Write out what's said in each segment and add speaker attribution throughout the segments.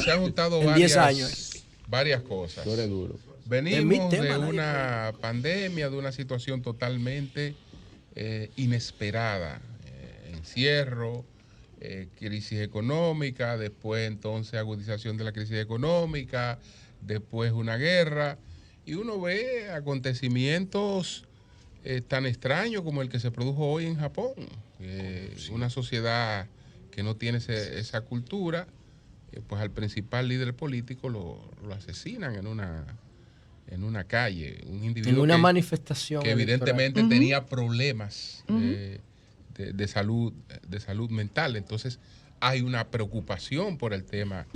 Speaker 1: Se han juntado varias cosas. Venimos de una pandemia, de una situación totalmente inesperada. Encierro, crisis económica, después entonces agudización de la crisis económica, después una guerra, y uno ve acontecimientos tan extraños como el que se produjo hoy en Japón. Una sociedad que no tiene esa cultura, pues al principal líder político lo asesinan en una calle, un individuo
Speaker 2: en una manifestación
Speaker 1: que evidentemente tenía problemas de salud mental. Entonces hay una preocupación por el tema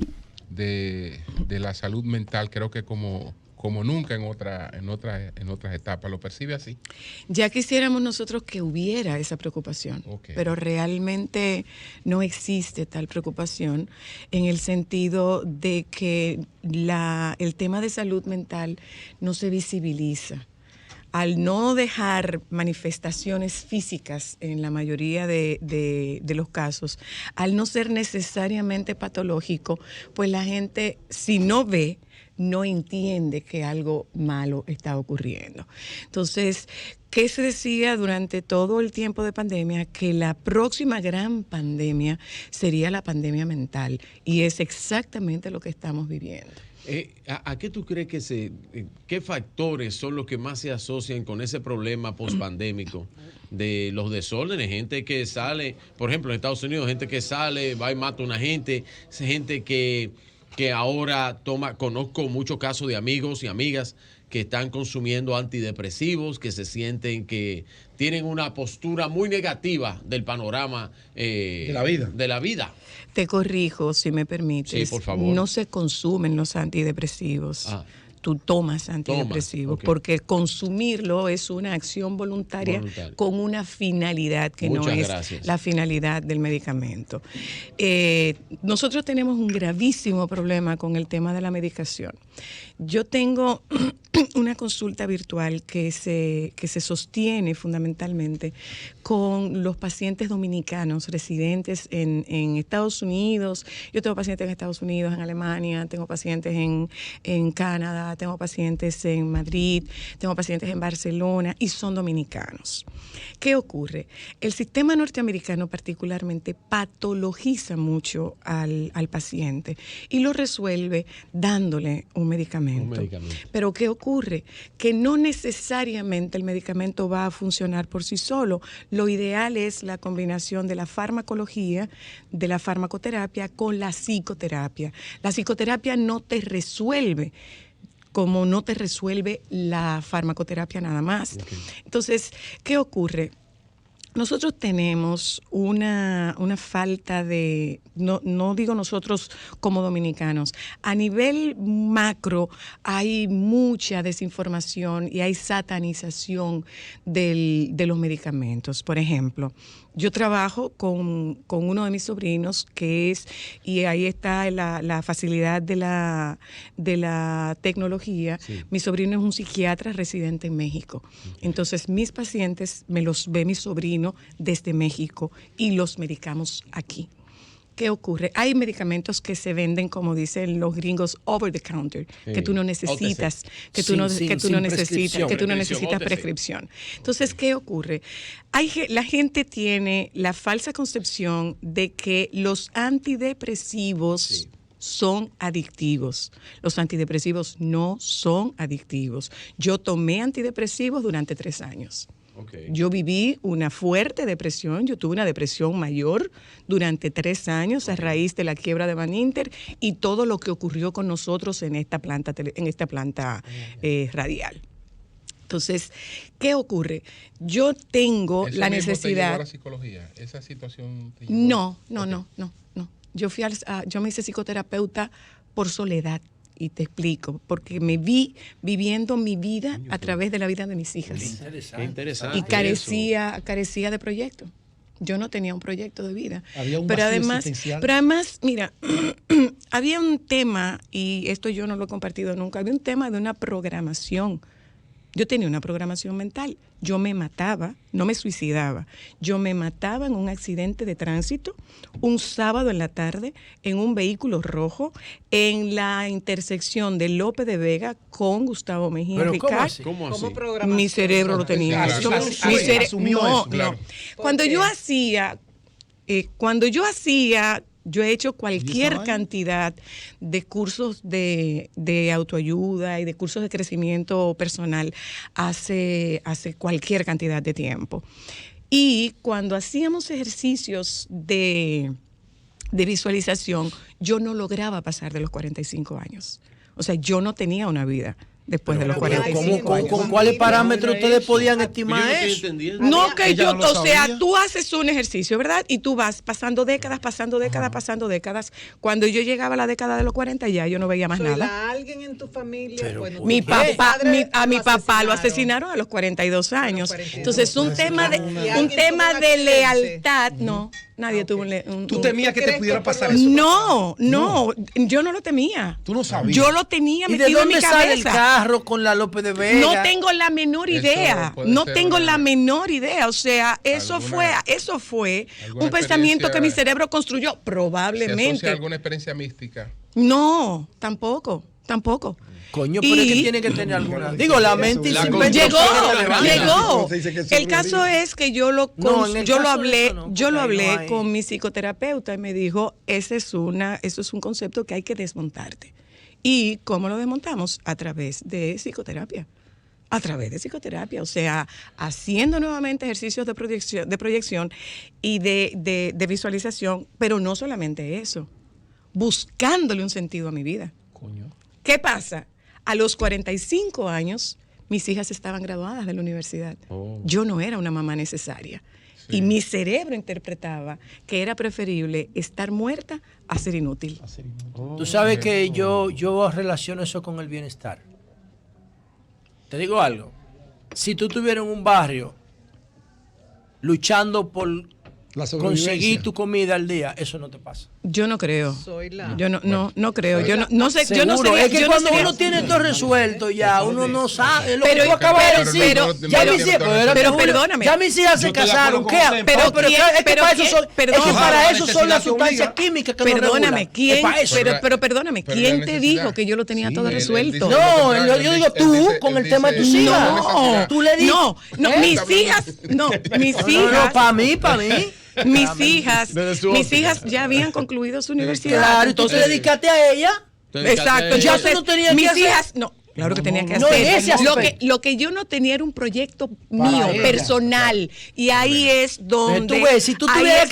Speaker 1: de la salud mental, creo que como nunca en otras etapas. ¿Lo percibe así?
Speaker 3: Ya quisiéramos nosotros que hubiera esa preocupación, pero realmente no existe tal preocupación, en el sentido de que el tema de salud mental no se visibiliza. Al no dejar manifestaciones físicas en la mayoría de los casos, al no ser necesariamente patológico, pues la gente, si no ve, no entiende que algo malo está ocurriendo. Entonces, ¿qué se decía durante todo el tiempo de pandemia? Que la próxima gran pandemia sería la pandemia mental, y es exactamente lo que estamos viviendo.
Speaker 4: ¿A qué tú crees qué factores son los que más se asocian con ese problema pospandémico de los desórdenes? Gente que sale, por ejemplo, en Estados Unidos, gente que sale, va y mata a una gente, gente que ahora conozco muchos casos de amigos y amigas que están consumiendo antidepresivos, que se sienten que tienen una postura muy negativa del panorama de la vida.
Speaker 3: Te corrijo, si me permites.
Speaker 4: Sí, por favor.
Speaker 3: No se consumen los antidepresivos. Tú tomas antidepresivos, porque consumirlo es una acción voluntaria con una finalidad que no es la finalidad del medicamento. Nosotros tenemos un gravísimo problema con el tema de la medicación. Yo tengo una consulta virtual que se sostiene fundamentalmente con los pacientes dominicanos residentes en Estados Unidos. Yo tengo pacientes en Estados Unidos, en Alemania, tengo pacientes en Canadá, tengo pacientes en Madrid, tengo pacientes en Barcelona, y son dominicanos. ¿Qué ocurre? El sistema norteamericano particularmente patologiza mucho al paciente y lo resuelve dándole un medicamento. Pero ¿qué ocurre? Que no necesariamente el medicamento va a funcionar por sí solo. Lo ideal es la combinación de la farmacología, de la farmacoterapia con la psicoterapia. La psicoterapia no te resuelve como no te resuelve la farmacoterapia nada más. Entonces, ¿qué ocurre? Nosotros tenemos una falta de, no digo nosotros como dominicanos, a nivel macro hay mucha desinformación y hay satanización de los medicamentos. Por ejemplo, yo trabajo con uno de mis sobrinos y ahí está la facilidad de la tecnología. Sí. Mi sobrino es un psiquiatra residente en México. Entonces, mis pacientes me los ve mi sobrino desde México y los medicamos aquí. ¿Qué ocurre? Hay medicamentos que se venden, como dicen los gringos, over the counter, que tú no necesitas, que tú no necesitas prescripción. Entonces, ¿qué ocurre? La gente tiene la falsa concepción de que los antidepresivos son adictivos. Los antidepresivos no son adictivos. Yo tomé antidepresivos durante 3 años. Yo viví una fuerte depresión, yo tuve una depresión mayor durante 3 años a raíz de la quiebra de Baninter y todo lo que ocurrió con nosotros en esta planta radial. Entonces, ¿qué ocurre? Yo tengo la necesidad. ¿Te llevó a la
Speaker 1: psicología? ¿Esa situación te llevó?
Speaker 3: No. Yo me hice psicoterapeuta por soledad. Y te explico, porque me vi viviendo mi vida a través de la vida de mis hijas.
Speaker 4: Interesante.
Speaker 3: Y carecía de proyecto. Yo no tenía un proyecto de vida.
Speaker 2: Había un vacío existencial.
Speaker 3: Pero además, mira, había un tema, y esto yo no lo he compartido nunca, había un tema de una programación Yo tenía una programación mental. Yo me mataba, no me suicidaba. Yo me mataba en un accidente de tránsito un sábado en la tarde en un vehículo rojo en la intersección de López de Vega con Gustavo Mejía Ricard.
Speaker 4: ¿Cómo así?
Speaker 3: Mi cerebro lo tenía. No. Cuando yo hacía, yo he hecho cualquier cantidad de cursos de autoayuda y de cursos de crecimiento personal hace cualquier cantidad de tiempo. Y cuando hacíamos ejercicios de visualización, yo no lograba pasar de los 45 años. O sea, yo no tenía una vida después de los 45 años.
Speaker 2: ¿Con cuáles parámetros ustedes podían estimar eso?
Speaker 3: No, que yo, o sea, tú haces un ejercicio, ¿verdad? Y tú vas pasando décadas. Cuando yo llegaba a la década de los 40 ya yo no veía más nada.
Speaker 5: ¿Alguien en tu familia?
Speaker 3: A mi papá lo asesinaron a los 42 años. Entonces, un tema de lealtad, no. Nadie tuvo
Speaker 2: ¿Tú temías que te pudiera pasar eso?
Speaker 3: No, yo no lo temía.
Speaker 2: ¿Tú no sabías?
Speaker 3: Yo lo tenía metido en mi cabeza.
Speaker 2: ¿Y de dónde sale el carro con la López de Vega?
Speaker 3: No tengo la menor idea. O sea, eso fue un pensamiento que mi cerebro construyó, probablemente.
Speaker 1: ¿Se asocia a alguna experiencia mística?
Speaker 3: No, tampoco.
Speaker 2: Coño, pero es que tiene que tener alguna. Digo, la mente y sin
Speaker 3: llegó. El caso es que yo lo hablé con mi psicoterapeuta y me dijo, eso es un concepto que hay que desmontarte. ¿Y cómo lo desmontamos? A través de psicoterapia. O sea, haciendo nuevamente ejercicios de proyección y de visualización, pero no solamente eso, buscándole un sentido a mi vida.
Speaker 2: Coño.
Speaker 3: ¿Qué pasa? A los 45 años, mis hijas estaban graduadas de la universidad. Yo no era una mamá necesaria. Sí. Y mi cerebro interpretaba que era preferible estar muerta a ser inútil.
Speaker 2: Tú sabes que yo relaciono eso con el bienestar. Te digo algo. Si tú estuvieras en un barrio luchando por conseguir tu comida al día, eso no te pasa.
Speaker 3: Yo no creo. Yo no creo.
Speaker 2: No sé.
Speaker 3: Yo no sería,
Speaker 2: es que cuando uno tiene todo resuelto ya, uno no sabe lo que tú acabas de decir. Pero perdóname. Ya mis hijas se casaron. ¿Qué? Pero para eso son las sustancias químicas que
Speaker 3: perdóname, perdóname, ¿quién te dijo que yo lo tenía todo resuelto?
Speaker 2: No, yo digo tú con el tema de tus hijas.
Speaker 3: No, tú le dices. No, mis hijas. No, para mí. Mis hijas ya habían concluido su universidad.
Speaker 2: Claro, entonces te dedicaste a ella.
Speaker 3: Exacto.
Speaker 2: Ya tú no tenías
Speaker 3: mis
Speaker 2: que
Speaker 3: hijas,
Speaker 2: hacer.
Speaker 3: no. Claro que tenía que hacer. Lo que yo no tenía era un proyecto mío, personal. Y ahí es donde.
Speaker 2: Tú ves, si tú tuvieras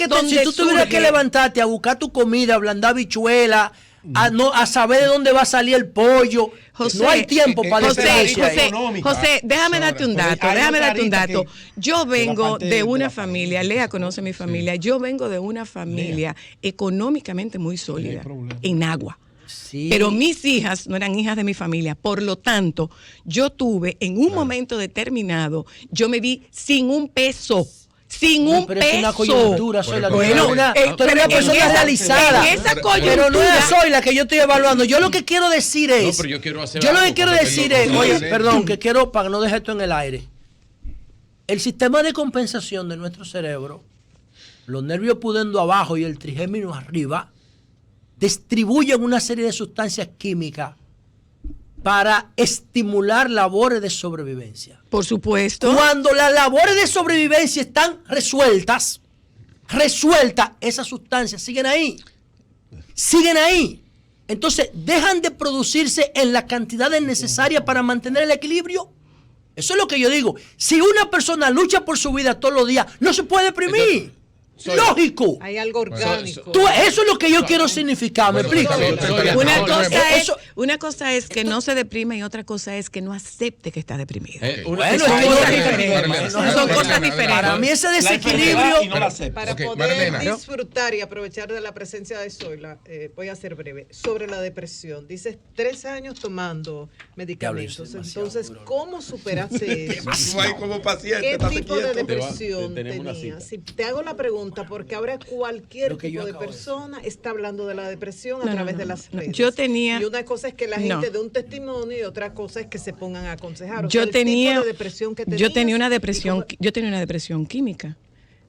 Speaker 2: que levantarte a buscar tu comida, a ablandar habichuela, a saber de dónde va a salir el pollo.
Speaker 3: José,
Speaker 2: no hay tiempo para eso.
Speaker 3: José, déjame darte un dato. Yo vengo de una familia, Lea conoce mi familia, yo vengo de una familia económicamente muy sólida, en Agua. Sí. Pero mis hijas no eran hijas de mi familia, por lo tanto, yo tuve en un momento determinado, yo me vi sin un peso. Pero es una coyuntura, soy la una persona realizada. Pero no soy la que yo estoy evaluando. Yo lo que quiero decir es. Oye, perdón, que quiero, para no dejar esto en el aire. El sistema de compensación de nuestro cerebro, los nervios pudendo abajo y el trigémino arriba, distribuyen una serie de sustancias químicas para estimular labores de sobrevivencia. Por supuesto.
Speaker 2: Cuando las labores de sobrevivencia están resueltas, esas sustancias siguen ahí. Entonces, dejan de producirse en las cantidades necesarias para mantener el equilibrio. Eso es lo que yo digo. Si una persona lucha por su vida todos los días, no se puede deprimir. Lógico.
Speaker 5: Hay algo orgánico.
Speaker 2: Eso es lo que yo quiero significar. ¿Me explico?
Speaker 3: Una cosa es que no se deprime y otra cosa es que no acepte que está deprimido.
Speaker 5: Son cosas diferentes.
Speaker 2: Para mí ese desequilibrio.
Speaker 5: Para poder disfrutar y aprovechar de la presencia de Zoila, voy a ser breve. Sobre la depresión. Dices 3 años tomando medicamentos. Entonces, ¿cómo superaste eso?
Speaker 2: Como paciente.
Speaker 5: ¿Qué tipo de depresión tenías? Si te hago la pregunta, pregunta, porque ahora cualquier tipo de persona está hablando de la depresión a través de las redes.
Speaker 3: Y
Speaker 5: una cosa es que la gente dé un testimonio y otra cosa es que se pongan a aconsejar.
Speaker 3: Yo tenía una depresión química,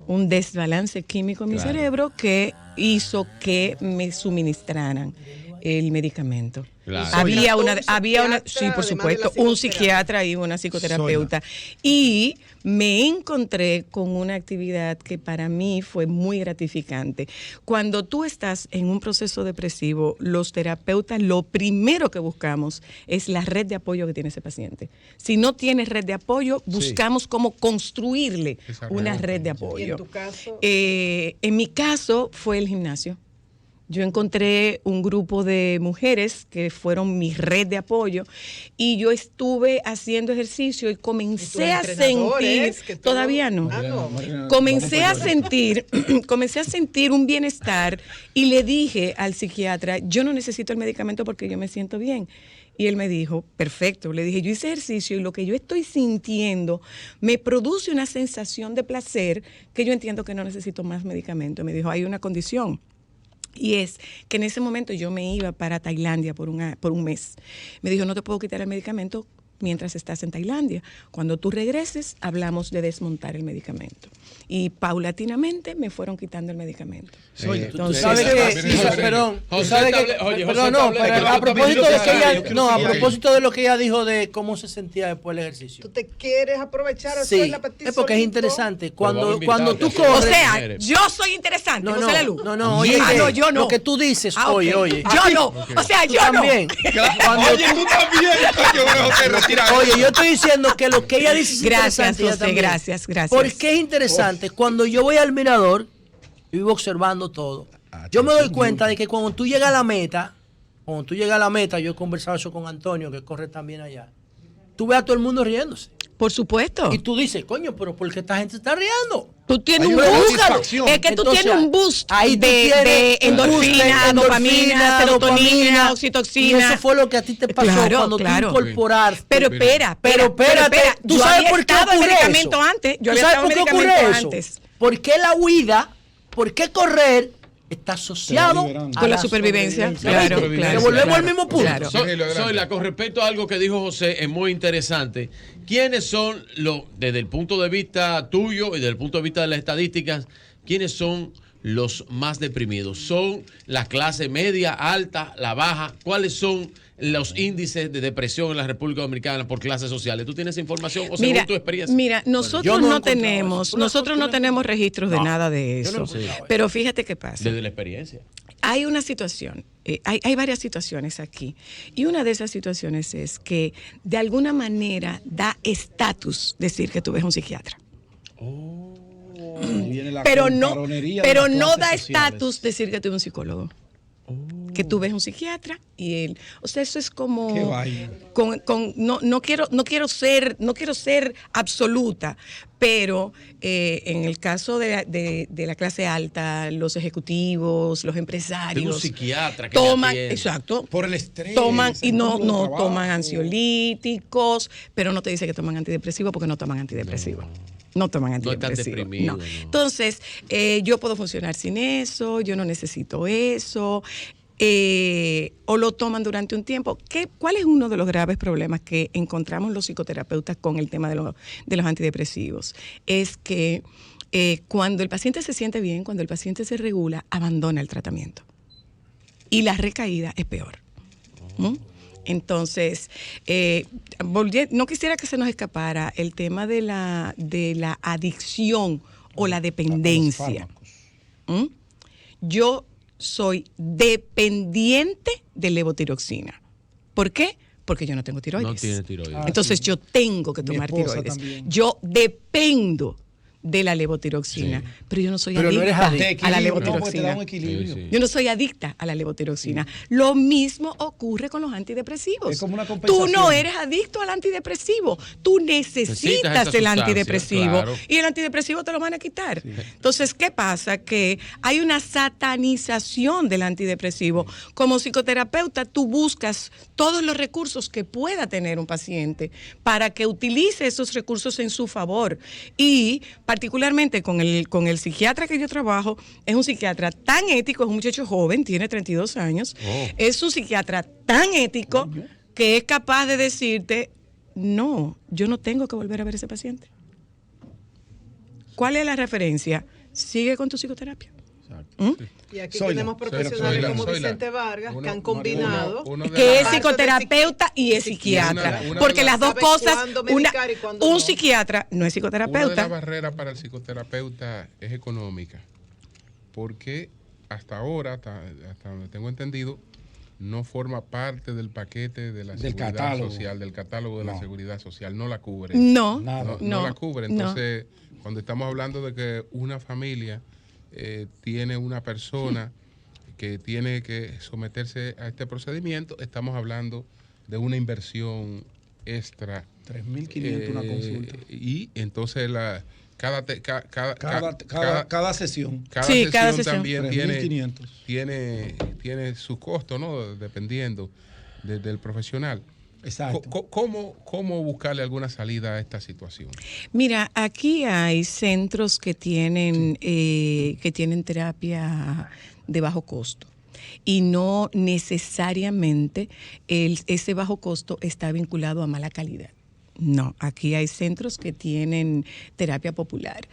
Speaker 3: un desbalance químico en mi cerebro que hizo que me suministraran el medicamento. Claro. Había una, sí, por supuesto, un psiquiatra y una psicoterapeuta. Y me encontré con una actividad que para mí fue muy gratificante. Cuando tú estás en un proceso depresivo, los terapeutas lo primero que buscamos es la red de apoyo que tiene ese paciente. Si no tienes red de apoyo, buscamos cómo construirle una red de apoyo. ¿Y
Speaker 5: en tu caso?
Speaker 3: En mi caso fue el gimnasio. Yo encontré un grupo de mujeres que fueron mi red de apoyo y yo estuve haciendo ejercicio y comencé a sentir, todavía no, comencé a sentir un bienestar y le dije al psiquiatra, yo no necesito el medicamento porque yo me siento bien. Y él me dijo, perfecto. Le dije, yo hice ejercicio y lo que yo estoy sintiendo me produce una sensación de placer que yo entiendo que no necesito más medicamento. Me dijo, hay una condición. Y es que en ese momento yo me iba para Tailandia por un mes. Me dijo, no te puedo quitar el medicamento mientras estás en Tailandia. Cuando tú regreses, hablamos de desmontar el medicamento. Y paulatinamente me fueron quitando el medicamento.
Speaker 2: Entonces, a propósito de lo que ella dijo de cómo se sentía después del ejercicio.
Speaker 5: ¿Tú te quieres aprovechar a
Speaker 2: hacer
Speaker 5: la petición?
Speaker 2: Es porque es interesante. Cuando tú corres...
Speaker 3: O sea, yo soy interesante, José Lelú.
Speaker 2: Oye, yo no. Lo que tú dices, oye.
Speaker 3: Yo no. O sea, yo no.
Speaker 2: También.
Speaker 1: Oye, tú también.
Speaker 2: Oye, yo estoy diciendo que lo que ella dice es
Speaker 3: interesante. Gracias, José, gracias.
Speaker 2: ¿Por qué es interesante? Cuando yo voy al mirador, yo vivo observando todo. Yo me doy cuenta de que cuando tú llegas a la meta, yo he conversado eso con Antonio, que corre también allá, tú ves a todo el mundo riéndose.
Speaker 3: Por supuesto.
Speaker 2: Y tú dices, coño, pero ¿por qué esta gente está riendo?
Speaker 3: Tú tienes un boost. Es que tú tienes un boost de endorfina, dopamina, serotonina, oxitoxina.
Speaker 2: Y eso fue lo que a ti te pasó cuando tú incorporaste.
Speaker 3: Pero espera.
Speaker 2: ¿Tú sabes por qué ocurre eso?
Speaker 3: Yo había estado en medicamento antes.
Speaker 2: ¿Por qué la huida? ¿Por qué correr? Está asociado
Speaker 3: con la supervivencia. Claro.
Speaker 2: Volvemos al mismo punto.
Speaker 4: Claro. Zoila, con respecto a algo que dijo José, es muy interesante. ¿Quiénes son, desde el punto de vista tuyo y desde el punto de vista de las estadísticas, quiénes son los más deprimidos? ¿Son la clase media, alta, la baja? ¿Cuáles son los índices de depresión en la República Dominicana por clases sociales? ¿Tú tienes información o según tu experiencia?
Speaker 3: Mira, nosotros no tenemos registros de nada de eso. Pero fíjate qué pasa.
Speaker 4: Desde la experiencia.
Speaker 3: Hay una situación, hay varias situaciones aquí. Y una de esas situaciones es que de alguna manera da estatus decir que tú ves un psiquiatra. Pero no da estatus decir que tú ves un psicólogo. Que tú ves un psiquiatra y él, o sea, eso es como no quiero ser absoluta, pero en el caso de la clase alta, los ejecutivos, los empresarios,
Speaker 4: tengo un psiquiatra que
Speaker 3: toman, exacto,
Speaker 1: por el estrés,
Speaker 3: toman y no toman ansiolíticos, pero no te dice que toman antidepresivos porque no toman antidepresivos. No toman antidepresivos. No. Entonces, yo puedo funcionar sin eso, yo no necesito eso. O lo toman durante un tiempo. ¿Cuál es uno de los graves problemas que encontramos los psicoterapeutas con el tema de los antidepresivos? Es que cuando el paciente se siente bien, cuando el paciente se regula, abandona el tratamiento. Y la recaída es peor. Entonces, no quisiera que se nos escapara el tema de la adicción o la dependencia. Yo soy dependiente de levotiroxina. ¿Por qué? Porque yo no tengo tiroides.
Speaker 4: No tiene tiroides.
Speaker 3: Entonces yo tengo que tomar tiroides.
Speaker 2: También.
Speaker 3: Yo dependo de la levotiroxina, pero yo no soy adicta a la levotiroxina. Yo no soy adicta a la levotiroxina. Lo mismo ocurre con los antidepresivos.
Speaker 2: Es como una compensación.
Speaker 3: Tú no eres adicto al antidepresivo. Tú necesitas el antidepresivo. Claro. Y el antidepresivo te lo van a quitar. Sí. Entonces, ¿qué pasa? Que hay una satanización del antidepresivo. Como psicoterapeuta, tú buscas todos los recursos que pueda tener un paciente para que utilice esos recursos en su favor y particularmente con el psiquiatra que yo trabajo, es un psiquiatra tan ético, es un muchacho joven, tiene 32 años, es un psiquiatra tan ético que es capaz de decirte, no, yo no tengo que volver a ver a ese paciente. ¿Cuál es la referencia? Sigue con tu psicoterapia.
Speaker 5: Y aquí tenemos profesionales como Vicente Vargas que han combinado.
Speaker 3: Que es psicoterapeuta y es psiquiatra. Porque las dos cosas, un psiquiatra no es psicoterapeuta.
Speaker 1: Una de las barreras para el psicoterapeuta es económica. Porque hasta ahora, hasta donde tengo entendido, no forma parte del paquete de la seguridad social, del catálogo de la seguridad social. No la cubre.
Speaker 3: No
Speaker 1: la cubre. Entonces, cuando estamos hablando de que una familia tiene una persona que tiene que someterse a este procedimiento, estamos hablando de una inversión extra.
Speaker 2: 3.500 una consulta.
Speaker 1: Y entonces cada
Speaker 2: sesión.
Speaker 1: Cada sesión también tiene su costo, ¿no? Dependiendo del profesional.
Speaker 2: Exacto.
Speaker 1: ¿Cómo buscarle alguna salida a esta situación?
Speaker 3: Mira, aquí hay centros que tienen terapia de bajo costo y no necesariamente ese bajo costo está vinculado a mala calidad. No, aquí hay centros que tienen terapia popular.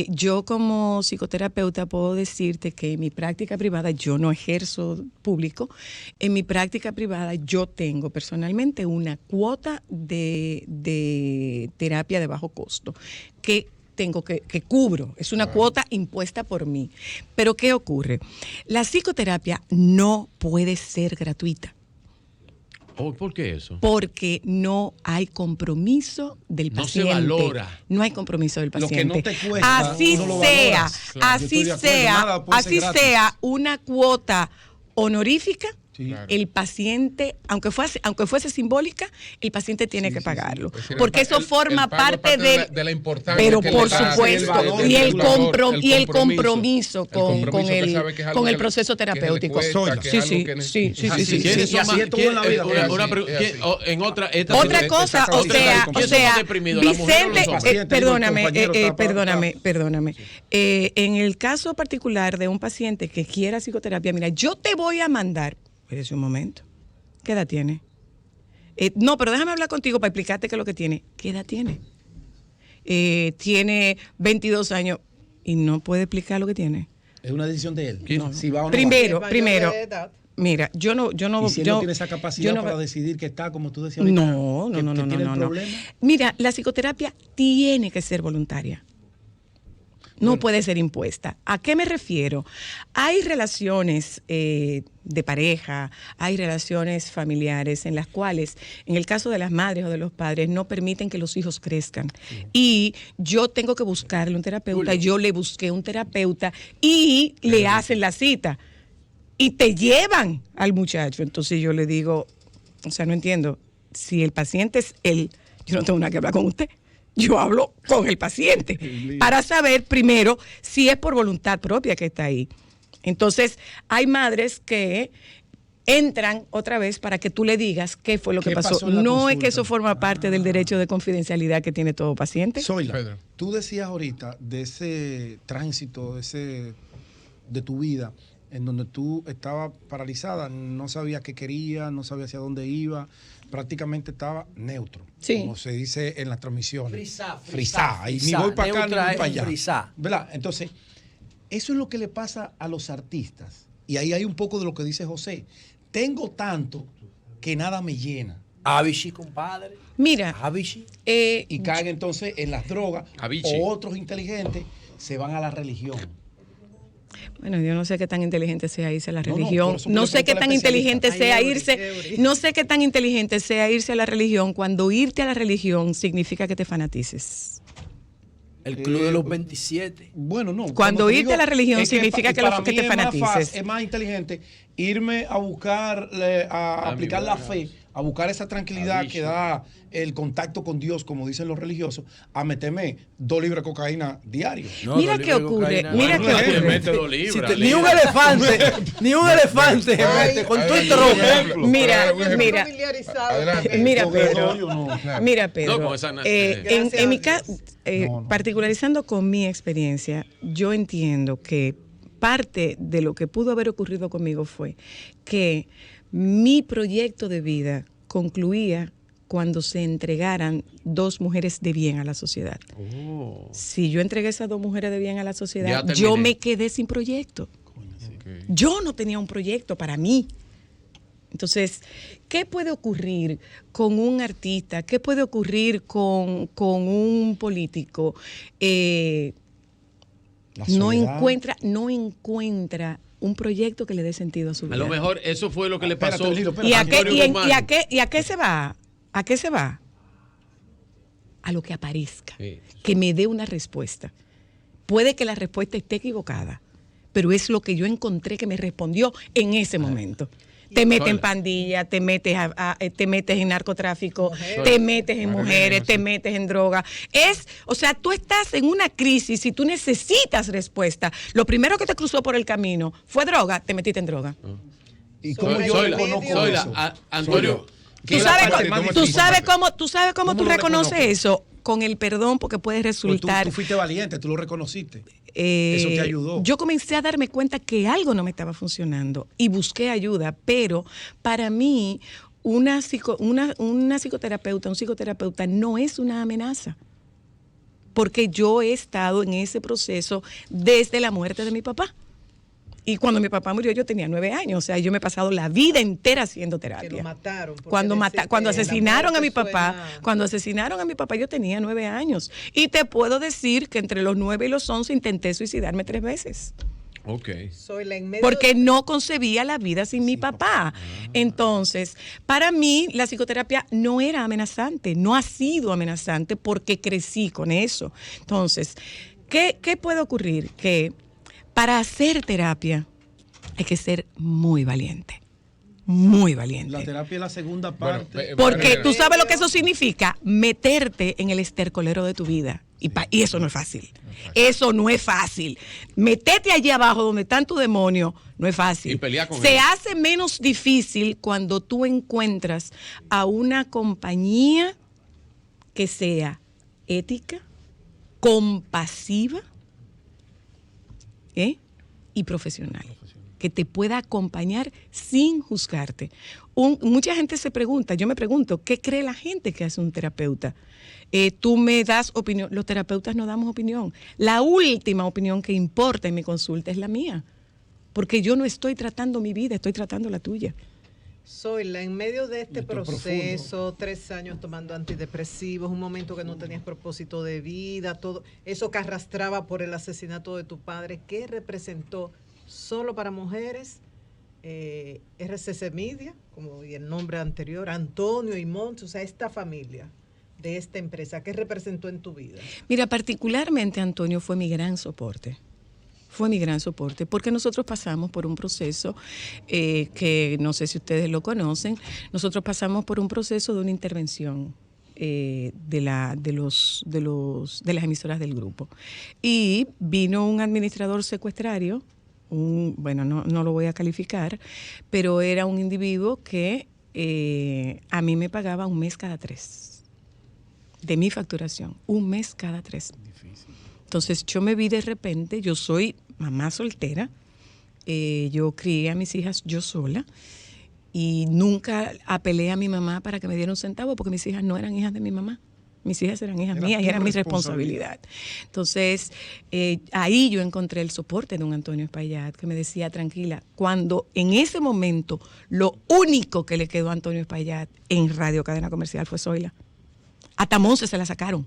Speaker 3: Yo como psicoterapeuta puedo decirte que en mi práctica privada, yo no ejerzo público, en mi práctica privada yo tengo personalmente una cuota de terapia de bajo costo que cubro, es una cuota impuesta por mí. Pero ¿qué ocurre? La psicoterapia no puede ser gratuita.
Speaker 4: ¿Por qué eso?
Speaker 3: Porque no hay compromiso del paciente.
Speaker 4: No se valora.
Speaker 3: No hay compromiso del paciente.
Speaker 2: Lo que no te cuesta,
Speaker 3: así sea una cuota honorífica. Sí. El paciente, aunque fuese simbólica, el paciente tiene que pagarlo. Es decir, porque eso forma parte de la importancia. Pero por supuesto, y el compromiso con el proceso terapéutico. Otra cosa, Vicente, perdóname. En el caso particular de un paciente que quiera psicoterapia, mira, yo te voy a mandar. Espérese un momento. ¿Qué edad tiene? No, pero déjame hablar contigo para explicarte qué es lo que tiene. ¿Qué edad tiene? Tiene 22 años y no puede explicar lo que tiene.
Speaker 2: Es una decisión de él.
Speaker 3: No. Si va o no primero, mira, yo no.
Speaker 2: ¿Y si él no tiene esa capacidad para decidir que está, como tú decías ahorita?
Speaker 3: No. Mira, la psicoterapia tiene que ser voluntaria. No puede ser impuesta. ¿A qué me refiero? Hay relaciones de pareja, hay relaciones familiares en las cuales, en el caso de las madres o de los padres, no permiten que los hijos crezcan. Y yo tengo que buscarle un terapeuta, yo le busqué un terapeuta y le hacen la cita. Y te llevan al muchacho. Entonces yo le digo, o sea, no entiendo, si el paciente es él, yo no tengo nada que hablar con usted. Yo hablo con el paciente para saber primero si es por voluntad propia que está ahí. Entonces, hay madres que entran otra vez para que tú le digas qué fue lo que pasó. No es que eso forma parte del derecho de confidencialidad que tiene todo paciente.
Speaker 2: Zoila, tú decías ahorita de ese tránsito, de tu vida, en donde tú estabas paralizada, no sabías qué querías, no sabías hacia dónde iba, prácticamente estaba neutro, como se dice en las transmisiones. Frisá. Y ni voy para acá ni voy para allá. ¿Verdad? Entonces, eso es lo que le pasa a los artistas. Y ahí hay un poco de lo que dice José. Tengo tanto que nada me llena.
Speaker 6: Avicii, compadre.
Speaker 3: Mira.
Speaker 6: Avicii.
Speaker 2: Y caen entonces en las drogas.
Speaker 4: Avicii.
Speaker 2: O otros inteligentes se van a la religión.
Speaker 3: Bueno, yo no sé qué tan inteligente sea irse a la religión. No sé qué tan inteligente sea irse. No sé qué tan inteligente sea irse a la religión cuando irte a la religión significa que te fanatices.
Speaker 6: El club de los 27.
Speaker 2: Bueno, no.
Speaker 3: Cuando irte a la religión significa que te fanatices.
Speaker 2: Es más inteligente
Speaker 6: irme a buscar, a aplicar la fe, a buscar esa tranquilidad que da el contacto con Dios, como dicen los religiosos, a meterme 2 libras de cocaína diario.
Speaker 3: No, mira qué ocurre, mira qué ocurre.
Speaker 2: Ni un elefante, con tu tropa.
Speaker 3: Mira, Pedro, en mi caso, particularizando con mi experiencia, yo entiendo que parte de lo que pudo haber ocurrido conmigo fue que mi proyecto de vida concluía cuando se entregaran 2 mujeres de bien a la sociedad. Si yo entregué esas 2 mujeres de bien a la sociedad, yo me quedé sin proyecto. Okay. Yo no tenía un proyecto para mí. Entonces, ¿qué puede ocurrir con un artista? ¿Qué puede ocurrir con un político? No encuentra un proyecto que le dé sentido a su vida.
Speaker 4: A lo mejor eso fue lo que le pasó.
Speaker 3: ¿Y a qué se va? ¿A qué se va? A lo que aparezca, que me dé una respuesta. Puede que la respuesta esté equivocada, pero es lo que yo encontré que me respondió en ese momento. Te metes en pandilla, te metes en narcotráfico, te metes en mujeres, te metes en droga. O sea, tú estás en una crisis y tú necesitas respuesta. Lo primero que te cruzó por el camino fue droga, te metiste en droga.
Speaker 6: ¿Y cómo yo reconozco eso?
Speaker 4: Antonio,
Speaker 3: ¿Tú sabes cómo tú reconoces eso? Con el perdón, porque puede resultar...
Speaker 6: Tú fuiste valiente, tú lo reconociste. Eso te ayudó.
Speaker 3: Yo comencé a darme cuenta que algo no me estaba funcionando y busqué ayuda, pero para mí una psicoterapeuta, un psicoterapeuta no es una amenaza, porque yo he estado en ese proceso desde la muerte de mi papá. Y cuando mi papá murió yo tenía 9 años, o sea, yo me he pasado la vida entera haciendo terapia.
Speaker 5: Que lo mataron.
Speaker 3: Cuando asesinaron a mi papá, yo tenía 9 años. Y te puedo decir que entre los 9 y los 11 intenté suicidarme 3 veces.
Speaker 4: Okay.
Speaker 3: Porque no concebía la vida sin mi papá. Entonces, para mí la psicoterapia no era amenazante, no ha sido amenazante porque crecí con eso. Entonces, ¿qué puede ocurrir? Que para hacer terapia hay que ser muy valiente. Muy valiente.
Speaker 6: La terapia es la segunda parte.
Speaker 3: Porque tú sabes lo que eso significa, meterte en el estercolero de tu vida. Y eso no es fácil. Eso no es fácil. Metete allí abajo donde están tus demonios, no es fácil.
Speaker 4: Y pelear con
Speaker 3: Se hace menos difícil cuando tú encuentras a una compañía que sea ética, compasiva, y profesional, que te pueda acompañar sin juzgarte. Mucha gente se pregunta, yo me pregunto, ¿qué cree la gente que hace un terapeuta? Tú me das opinión, los terapeutas no damos opinión. La última opinión que importa en mi consulta es la mía, porque yo no estoy tratando mi vida, estoy tratando la tuya.
Speaker 5: Zoila, en medio de este proceso, 3 años tomando antidepresivos, un momento que no tenías propósito de vida, todo eso que arrastraba por el asesinato de tu padre, ¿qué representó solo para mujeres? RCC Media, como y el nombre anterior, Antonio y Montes, o sea, esta familia de esta empresa, ¿qué representó en tu vida?
Speaker 3: Mira, particularmente Antonio fue mi gran soporte. Fue mi gran soporte, porque nosotros pasamos por un proceso que no sé si ustedes lo conocen. Nosotros pasamos por un proceso de una intervención de las emisoras del grupo. Y vino un administrador secuestrario, no lo voy a calificar, pero era un individuo que a mí me pagaba 1 mes cada 3 de mi facturación, 1 mes cada 3. Difícil. Entonces yo me vi de repente, yo soy mamá soltera, yo crié a mis hijas yo sola y nunca apelé a mi mamá para que me diera un centavo porque mis hijas no eran hijas de mi mamá. Mis hijas eran hijas mías y era mi responsabilidad. Entonces, ahí yo encontré el soporte de un Antonio Espaillat que me decía, tranquila, cuando en ese momento lo único que le quedó a Antonio Espaillat en Radio Cadena Comercial fue Zoila. Hasta Monse se la sacaron.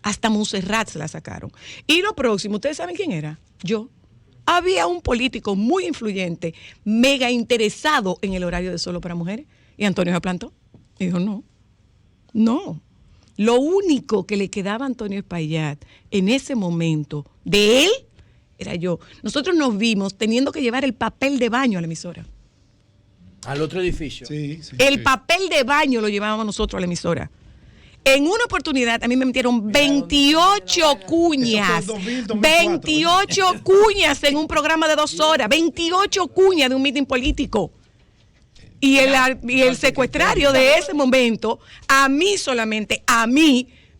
Speaker 3: Hasta Montserrat se la sacaron. Y lo próximo, ¿ustedes saben quién era? Yo. Había un político muy influyente, mega interesado en el horario de solo para mujeres. Y Antonio se plantó. Y dijo, no. Lo único que le quedaba a Antonio Espaillat en ese momento de él era yo. Nosotros nos vimos teniendo que llevar el papel de baño a la emisora.
Speaker 2: Al otro edificio.
Speaker 3: El papel de baño lo llevábamos nosotros a la emisora. En una oportunidad a mí me metieron 28 cuñas. 28 cuñas en un programa de 2 horas. 28 cuñas de un meeting político. Y el secuestrario de ese momento, a mí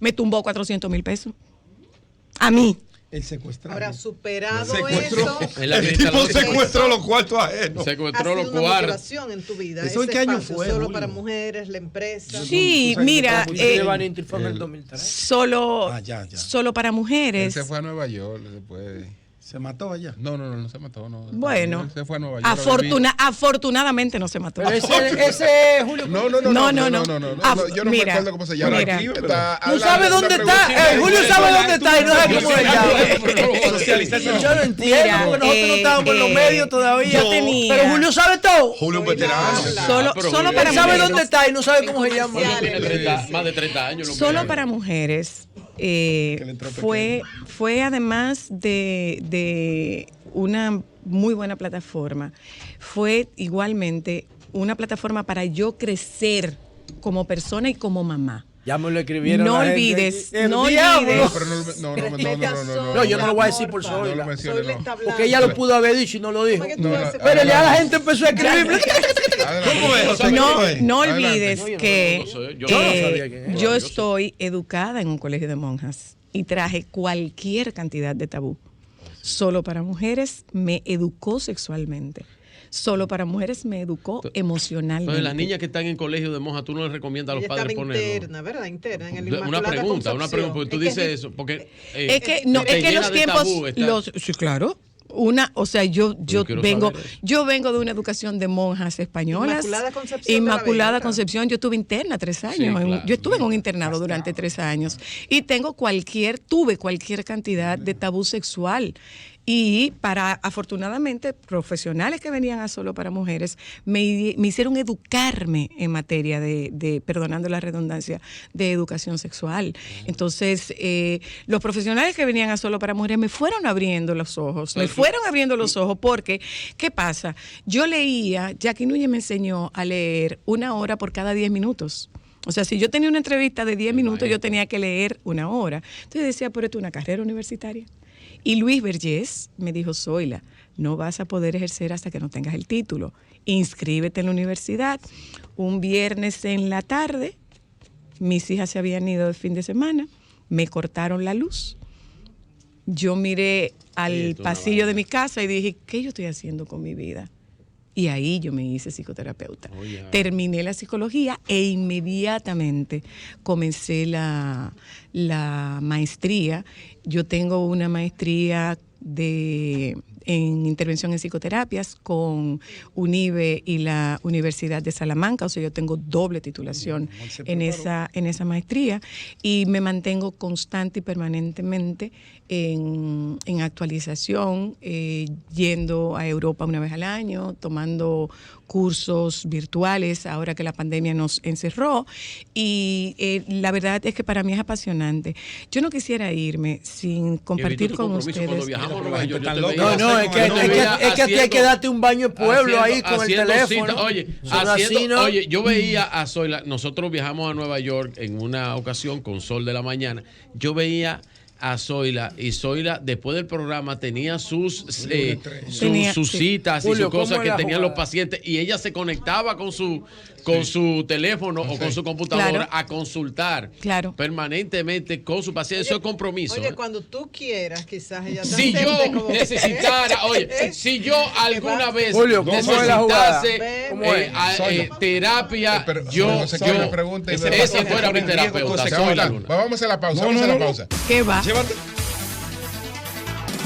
Speaker 3: me tumbó 400,000 pesos. A mí.
Speaker 6: El secuestrado.
Speaker 5: Ahora, superado eso.
Speaker 6: El tipo secuestró los cuartos ajenos.
Speaker 4: Secuestró los
Speaker 5: cuartos. Una motivación en tu vida.
Speaker 6: ¿Eso en qué año fue?
Speaker 5: Solo para mujeres, la empresa.
Speaker 3: Sí, mira. Solo para mujeres.
Speaker 1: Él se fue a Nueva York después.
Speaker 6: ¿Se mató allá?
Speaker 1: No se mató. No.
Speaker 3: Bueno,
Speaker 1: se fue a Nueva York.
Speaker 3: Afortunadamente no se mató.
Speaker 2: Ese Julio.
Speaker 1: No. Yo no me acuerdo cómo se llama.
Speaker 2: ¿Tú sabes dónde está? Julio sabe dónde está y no sabe cómo se llama. Yo no entiendo, porque nosotros no estábamos en los medios todavía. Pero Julio sabe todo.
Speaker 6: Julio es veterano.
Speaker 3: Solo para
Speaker 2: mujeres. Sabe dónde está y no sabe cómo se llama.
Speaker 4: Más de 30 años.
Speaker 3: Solo para mujeres. Fue además de una muy buena plataforma, fue igualmente una plataforma para yo crecer como persona y como mamá.
Speaker 2: Ya me lo escribieron.
Speaker 3: No olvides.
Speaker 1: No,
Speaker 2: yo no lo voy a decir por Zoila. Porque ella lo pudo haber dicho y no lo dijo. Pero ya la gente empezó a escribir.
Speaker 3: No olvides que yo estoy educada en un colegio de monjas y traje cualquier cantidad de tabú. Solo para mujeres me educó sexualmente. Solo para mujeres me educó emocionalmente.
Speaker 4: Entonces, las niñas que están en colegio de monjas, ¿tú no les recomiendas a los padres ponerlo?
Speaker 5: Interna, ¿verdad? Interna, en el
Speaker 4: una pregunta, porque tú dices eso. Porque,
Speaker 3: es que los tiempos... Sí, claro. Yo vengo de una educación de monjas españolas. Inmaculada Concepción. Yo estuve interna 3 años. Sí, claro, yo estuve en un internado durante 3 años. Y tuve cualquier cantidad de tabú sexual. Y afortunadamente, profesionales que venían a Solo para Mujeres me hicieron educarme en materia de, perdonando la redundancia, de educación sexual. Entonces, los profesionales que venían a Solo para Mujeres me fueron abriendo los ojos, porque, ¿qué pasa? Yo leía, Jackie Núñez me enseñó a leer 1 hora por cada 10 minutos. O sea, si yo tenía una entrevista de 10 minutos, yo tenía que leer 1 hora. Entonces decía, pero esto es una carrera universitaria. Y Luis Vergés me dijo, Zoila, no vas a poder ejercer hasta que no tengas el título. Inscríbete en la universidad. Un viernes en la tarde, mis hijas se habían ido de fin de semana, me cortaron la luz. Yo miré al pasillo de mi casa y dije, ¿qué yo estoy haciendo con mi vida? Y ahí yo me hice psicoterapeuta. Terminé la psicología e inmediatamente comencé la maestría. Yo tengo una maestría en intervención en psicoterapias con UNIBE y la Universidad de Salamanca, o sea, yo tengo doble titulación en esa maestría y me mantengo constante y permanentemente en actualización, yendo a Europa 1 vez al año, tomando cursos virtuales ahora que la pandemia nos encerró y la verdad es que para mí es apasionante. Yo no quisiera irme sin compartir con ustedes.
Speaker 4: Cuando viajamos a Nueva York,
Speaker 2: es que hay que darte un baño de pueblo ahí con el teléfono.
Speaker 4: Oye, yo veía a Zoila, nosotros viajamos a Nueva York en una ocasión con Sol de la Mañana. Yo veía a Zoila y Zoila después del programa tenía sus citas y sus cosas que tenían los pacientes y ella se conectaba con su teléfono o con su computadora a consultar permanentemente con su paciente. Eso es compromiso.
Speaker 5: Oye, cuando tú quieras, quizás ella
Speaker 4: si yo necesitara, si yo alguna vez necesitase terapia, ese fuera mi terapeuta.
Speaker 1: Vamos a la pausa.
Speaker 3: ¿Qué va?
Speaker 6: Llévate.